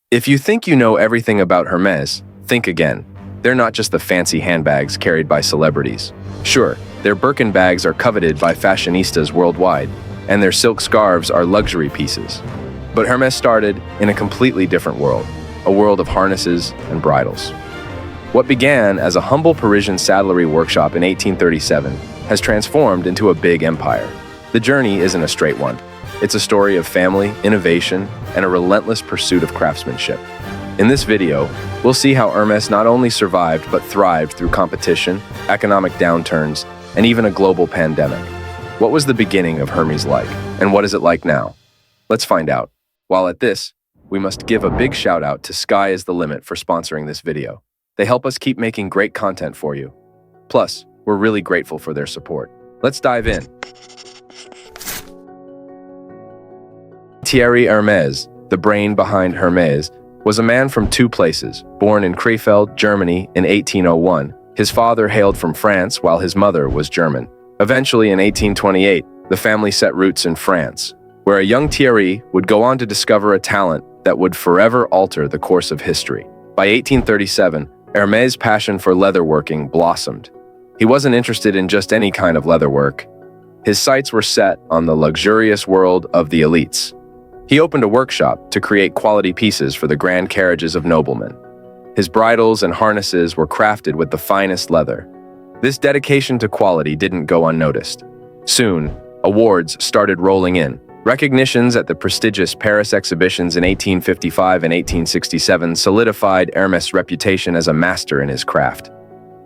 If you think you know everything about Hermes, think again. They're not just the fancy handbags carried by celebrities. Sure, their Birkin bags are coveted by fashionistas worldwide, and their silk scarves are luxury pieces. But Hermes started in a completely different world, a world of harnesses and bridles. What began as a humble Parisian saddlery workshop in 1837 has transformed into a big empire. The journey isn't a straight one. It's a story of family, innovation, and a relentless pursuit of craftsmanship. In this video, we'll see how Hermes not only survived but thrived through competition, economic downturns, and even a global pandemic. What was the beginning of Hermes like, and what is it like now? Let's find out. While at this, we must give a big shout out to Sky is the Limit for sponsoring this video. They help us keep making great content for you. Plus, we're really grateful for their support. Let's dive in. Thierry Hermès, the brain behind Hermes, was a man from two places. Born in Krefeld, Germany in 1801, his father hailed from France while his mother was German. Eventually, in 1828, the family set roots in France, where a young Thierry would go on to discover a talent that would forever alter the course of history. By 1837, Hermès' passion for leatherworking blossomed. He wasn't interested in just any kind of leatherwork. His sights were set on the luxurious world of the elites. He opened a workshop to create quality pieces for the grand carriages of noblemen. His bridles and harnesses were crafted with the finest leather. This dedication to quality didn't go unnoticed. Soon, awards started rolling in. Recognitions at the prestigious Paris exhibitions in 1855 and 1867 solidified Hermès' reputation as a master in his craft.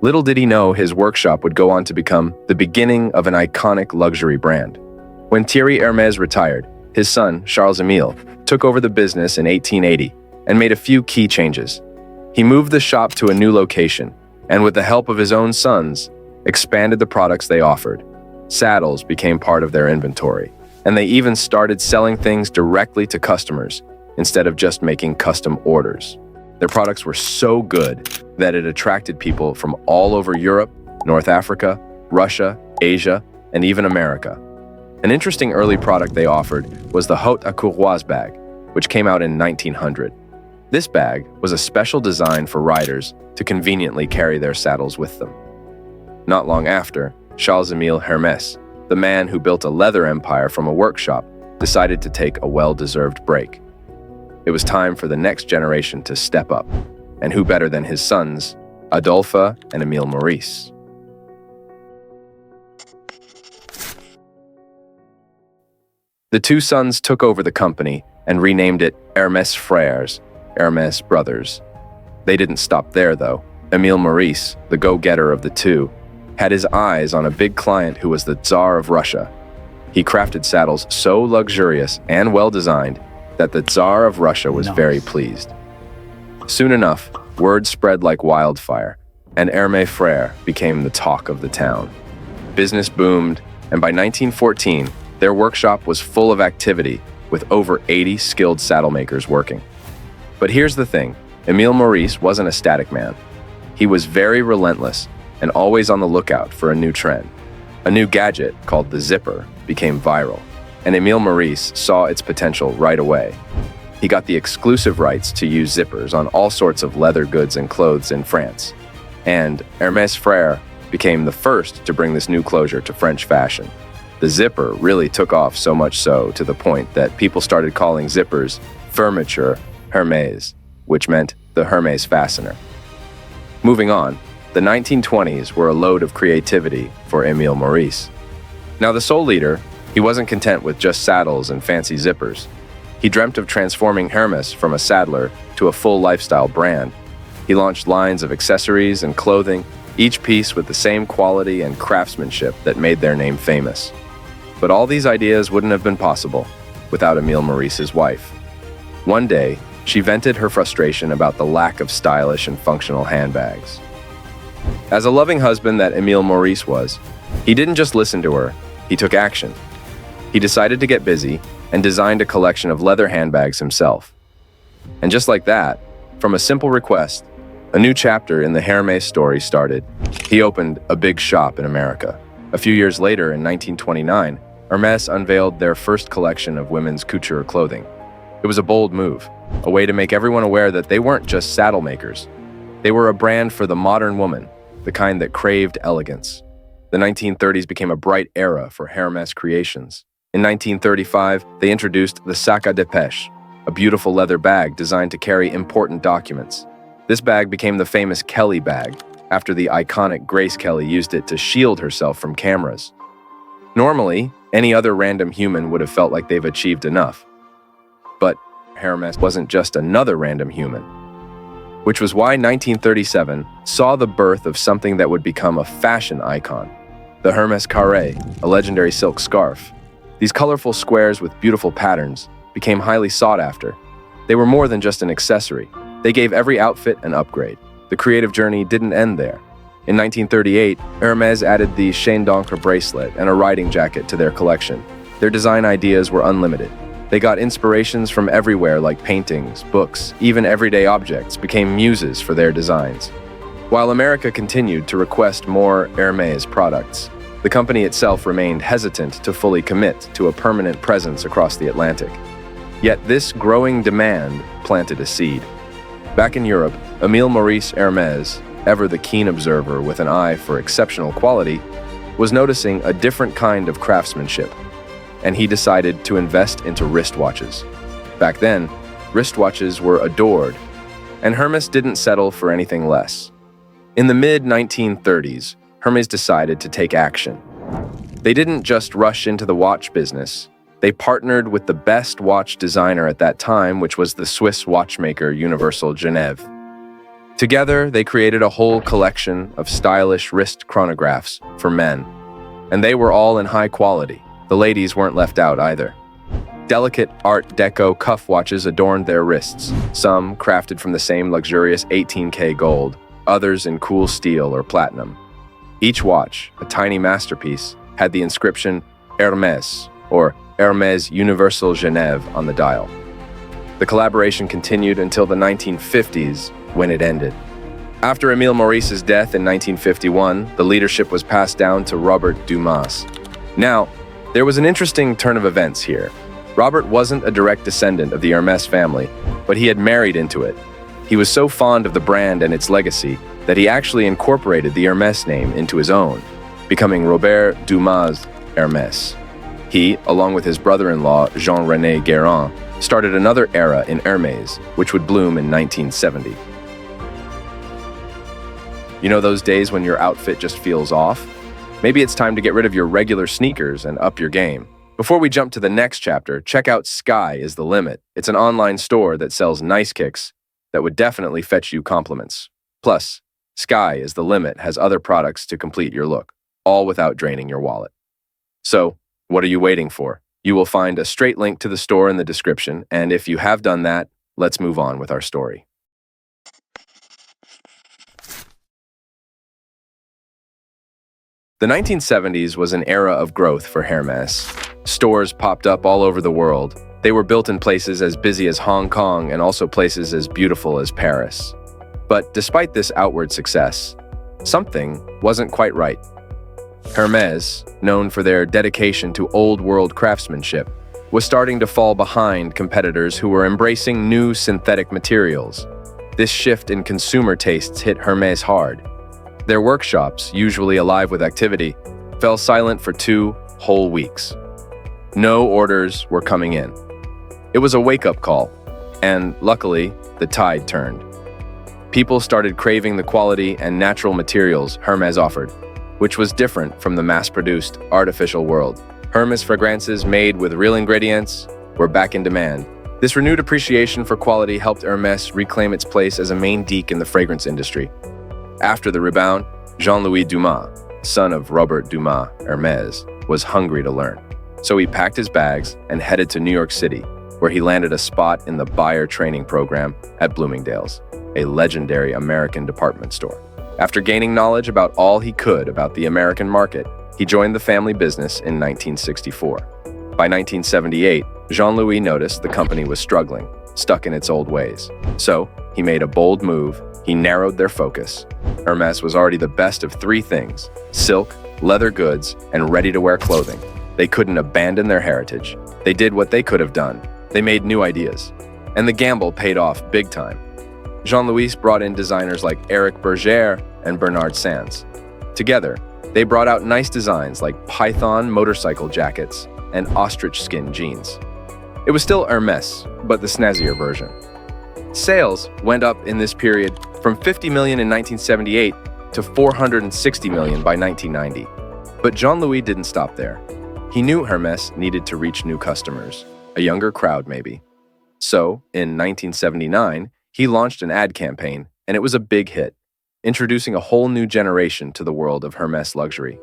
Little did he know his workshop would go on to become the beginning of an iconic luxury brand. When Thierry Hermès retired, his son, Charles-Émile, took over the business in 1880 and made a few key changes. He moved the shop to a new location and, with the help of his own sons, expanded the products they offered. Saddles became part of their inventory, and they even started selling things directly to customers instead of just making custom orders. Their products were so good that it attracted people from all over Europe, North Africa, Russia, Asia, and even America. An interesting early product they offered was the haute à courroies bag, which came out in 1900. This bag was a special design for riders to conveniently carry their saddles with them. Not long after, Charles-Émile Hermès, the man who built a leather empire from a workshop, decided to take a well-deserved break. It was time for the next generation to step up, and who better than his sons, Adolphe and Émile Maurice. The two sons took over the company and renamed it Hermès Frères, Hermès Brothers. They didn't stop there, though. Émile Maurice, the go-getter of the two, had his eyes on a big client who was the Tsar of Russia. He crafted saddles so luxurious and well-designed that the Tsar of Russia was very pleased. Soon enough, word spread like wildfire, and Hermès Frères became the talk of the town. Business boomed, and by 1914, their workshop was full of activity, with over 80 skilled saddle makers working. But here's the thing, Émile Maurice wasn't a static man. He was very relentless and always on the lookout for a new trend. A new gadget called the zipper became viral, and Émile Maurice saw its potential right away. He got the exclusive rights to use zippers on all sorts of leather goods and clothes in France, and Hermès Frères became the first to bring this new closure to French fashion. The zipper really took off, so much so to the point that people started calling zippers fermeture Hermès, which meant the Hermès fastener. Moving on, the 1920s were a load of creativity for Émile Maurice. Now the sole leader, he wasn't content with just saddles and fancy zippers. He dreamt of transforming Hermès from a saddler to a full lifestyle brand. He launched lines of accessories and clothing, each piece with the same quality and craftsmanship that made their name famous. But all these ideas wouldn't have been possible without Émile Maurice's wife. One day, she vented her frustration about the lack of stylish and functional handbags. As a loving husband that Émile Maurice was, he didn't just listen to her, he took action. He decided to get busy and designed a collection of leather handbags himself. And just like that, from a simple request, a new chapter in the Hermès story started. He opened a big shop in America. A few years later, in 1929, Hermès unveiled their first collection of women's couture clothing. It was a bold move. a way to make everyone aware that they weren't just saddle makers. They were a brand for the modern woman, the kind that craved elegance. The 1930s became a bright era for Hermes creations. In 1935, they introduced the sac à dépêche, a beautiful leather bag designed to carry important documents. This bag became the famous Kelly bag, after the iconic Grace Kelly used it to shield herself from cameras. Normally, any other random human would have felt like they've achieved enough. But Hermes wasn't just another random human, which was why 1937 saw the birth of something that would become a fashion icon, the Hermes carré, a legendary silk scarf. These colorful squares with beautiful patterns became highly sought after. They were more than just an accessory. They gave every outfit an upgrade. The creative journey didn't end there. In 1938, Hermes added the chaîne d'encre bracelet and a riding jacket to their collection. Their design ideas were unlimited. They got inspirations from everywhere, like paintings, books, even everyday objects became muses for their designs. While America continued to request more Hermes products, the company itself remained hesitant to fully commit to a permanent presence across the Atlantic. Yet this growing demand planted a seed. Back in Europe, Émile Maurice Hermès, ever the keen observer with an eye for exceptional quality, was noticing a different kind of craftsmanship, and he decided to invest into wristwatches. Back then, wristwatches were adored, and Hermès didn't settle for anything less. In the mid-1930s, Hermès decided to take action. They didn't just rush into the watch business. They partnered with the best watch designer at that time, which was the Swiss watchmaker Universal Genève. Together, they created a whole collection of stylish wrist chronographs for men, and they were all in high quality. The ladies weren't left out either. Delicate Art Deco cuff watches adorned their wrists, some crafted from the same luxurious 18K gold, others in cool steel or platinum. Each watch, a tiny masterpiece, had the inscription Hermès, or Hermes Universal Genève, on the dial. The collaboration continued until the 1950s, when it ended. After Émile Maurice's death in 1951, the leadership was passed down to Robert Dumas. Now, there was an interesting turn of events here. Robert wasn't a direct descendant of the Hermès family, but he had married into it. He was so fond of the brand and its legacy that he actually incorporated the Hermès name into his own, becoming Robert Dumas Hermès. He, along with his brother-in-law Jean-René Guérin, started another era in Hermès, which would bloom in 1970. You know those days when your outfit just feels off? Maybe it's time to get rid of your regular sneakers and up your game. Before we jump to the next chapter, check out Sky is the Limit. It's an online store that sells nice kicks that would definitely fetch you compliments. Plus, Sky is the Limit has other products to complete your look, all without draining your wallet. So, what are you waiting for? You will find a straight link to the store in the description, and if you have done that, let's move on with our story. The 1970s was an era of growth for Hermès. Stores popped up all over the world. They were built in places as busy as Hong Kong and also places as beautiful as Paris. But despite this outward success, something wasn't quite right. Hermès, known for their dedication to old-world craftsmanship, was starting to fall behind competitors who were embracing new synthetic materials. This shift in consumer tastes hit Hermès hard. Their workshops, usually alive with activity, fell silent for 2 whole weeks. No orders were coming in. It was a wake-up call, and luckily, the tide turned. People started craving the quality and natural materials Hermès offered, which was different from the mass-produced, artificial world. Hermès fragrances made with real ingredients were back in demand. This renewed appreciation for quality helped Hermès reclaim its place as a main geek in the fragrance industry. After the rebound, Jean-Louis Dumas, son of Robert Dumas Hermès, was hungry to learn. So he packed his bags and headed to New York City, where he landed a spot in the buyer training program at Bloomingdale's, a legendary American department store. After gaining knowledge about all he could about the American market, he joined the family business in 1964. By 1978, Jean-Louis noticed the company was struggling, stuck in its old ways. So, he made a bold move. He narrowed their focus. Hermès was already the best of 3 things: silk, leather goods, and ready-to-wear clothing. They couldn't abandon their heritage. They did what they could have done. They made new ideas. And the gamble paid off big time. Jean-Louis brought in designers like Eric Berger and Bernard Sands. Together, they brought out nice designs like python motorcycle jackets and ostrich skin jeans. It was still Hermes, but the snazzier version. Sales went up in this period from 50 million in 1978 to 460 million by 1990. But Jean-Louis didn't stop there. He knew Hermes needed to reach new customers, a younger crowd maybe. So, in 1979, he launched an ad campaign, and it was a big hit, introducing a whole new generation to the world of Hermes luxury.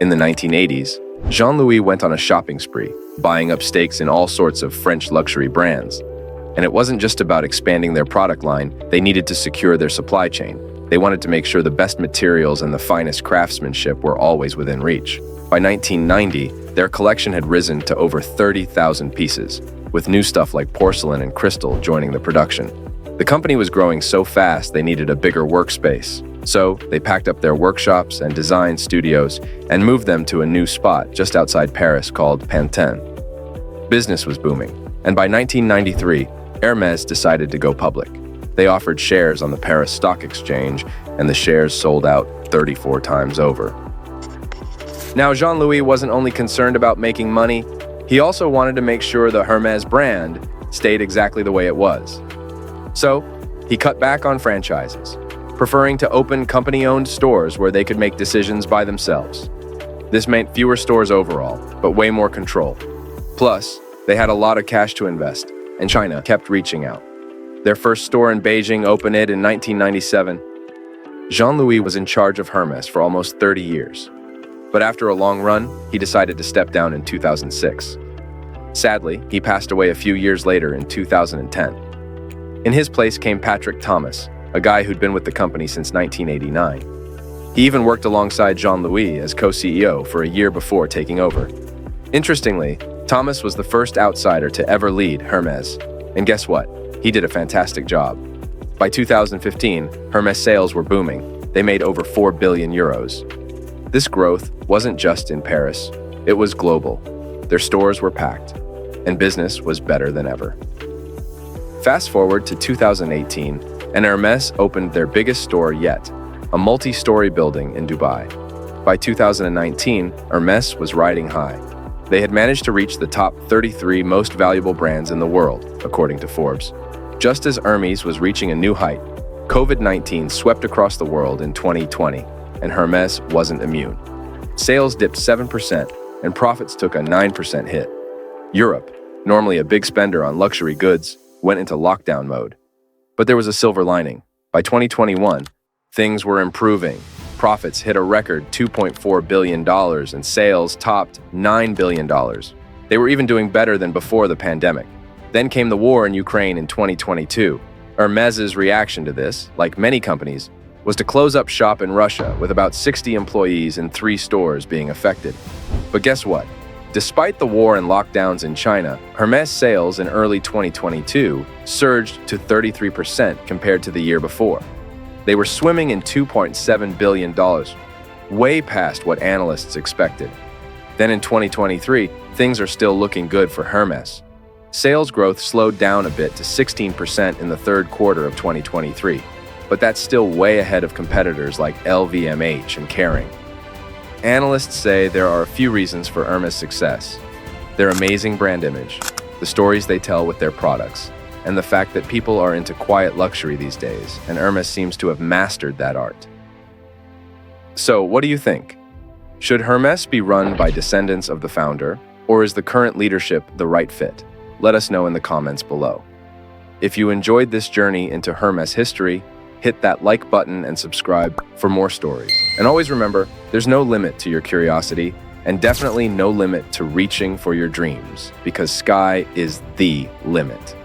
In the 1980s, Jean-Louis went on a shopping spree, buying up stakes in all sorts of French luxury brands. And it wasn't just about expanding their product line, they needed to secure their supply chain. They wanted to make sure the best materials and the finest craftsmanship were always within reach. By 1990, their collection had risen to over 30,000 pieces, with new stuff like porcelain and crystal joining the production. The company was growing so fast they needed a bigger workspace. So they packed up their workshops and design studios and moved them to a new spot just outside Paris called Pantin. Business was booming, and by 1993, Hermes decided to go public. They offered shares on the Paris Stock Exchange, and the shares sold out 34 times over. Now, Jean-Louis wasn't only concerned about making money, he also wanted to make sure the Hermes brand stayed exactly the way it was. So, he cut back on franchises, preferring to open company-owned stores where they could make decisions by themselves. This meant fewer stores overall, but way more control. Plus, they had a lot of cash to invest, and China kept reaching out. Their first store in Beijing opened in 1997. Jean-Louis was in charge of Hermes for almost 30 years. But after a long run, he decided to step down in 2006. Sadly, he passed away a few years later in 2010. In his place came Patrick Thomas, a guy who'd been with the company since 1989. He even worked alongside Jean-Louis as co-CEO for a year before taking over. Interestingly, Thomas was the first outsider to ever lead Hermes. And guess what? He did a fantastic job. By 2015, Hermes sales were booming. They made over 4 billion euros. This growth wasn't just in Paris, it was global. Their stores were packed, and business was better than ever. Fast forward to 2018, and Hermes opened their biggest store yet, a multi-story building in Dubai. By 2019, Hermes was riding high. They had managed to reach the top 33 most valuable brands in the world, according to Forbes. Just as Hermes was reaching a new height, COVID-19 swept across the world in 2020, and Hermes wasn't immune. Sales dipped 7%, and profits took a 9% hit. Europe, normally a big spender on luxury goods, went into lockdown mode. But there was a silver lining. By 2021, things were improving. Profits hit a record $2.4 billion, and sales topped $9 billion. They were even doing better than before the pandemic. Then came the war in Ukraine in 2022. Hermes's reaction to this, like many companies, was to close up shop in Russia with about 60 employees and 3 stores being affected. But guess what? Despite the war and lockdowns in China, Hermes sales in early 2022 surged to 33% compared to the year before. They were swimming in $2.7 billion, way past what analysts expected. Then in 2023, things are still looking good for Hermes. Sales growth slowed down a bit to 16% in the third quarter of 2023, but that's still way ahead of competitors like LVMH and Kering. Analysts say there are a few reasons for Hermes' success: their amazing brand image, the stories they tell with their products, and the fact that people are into quiet luxury these days, and Hermes seems to have mastered that art. So, what do you think? Should Hermes be run by descendants of the founder, or is the current leadership the right fit? Let us know in the comments below. If you enjoyed this journey into Hermes history, hit that like button and subscribe for more stories. And always remember, there's no limit to your curiosity, and definitely no limit to reaching for your dreams, because sky is the limit.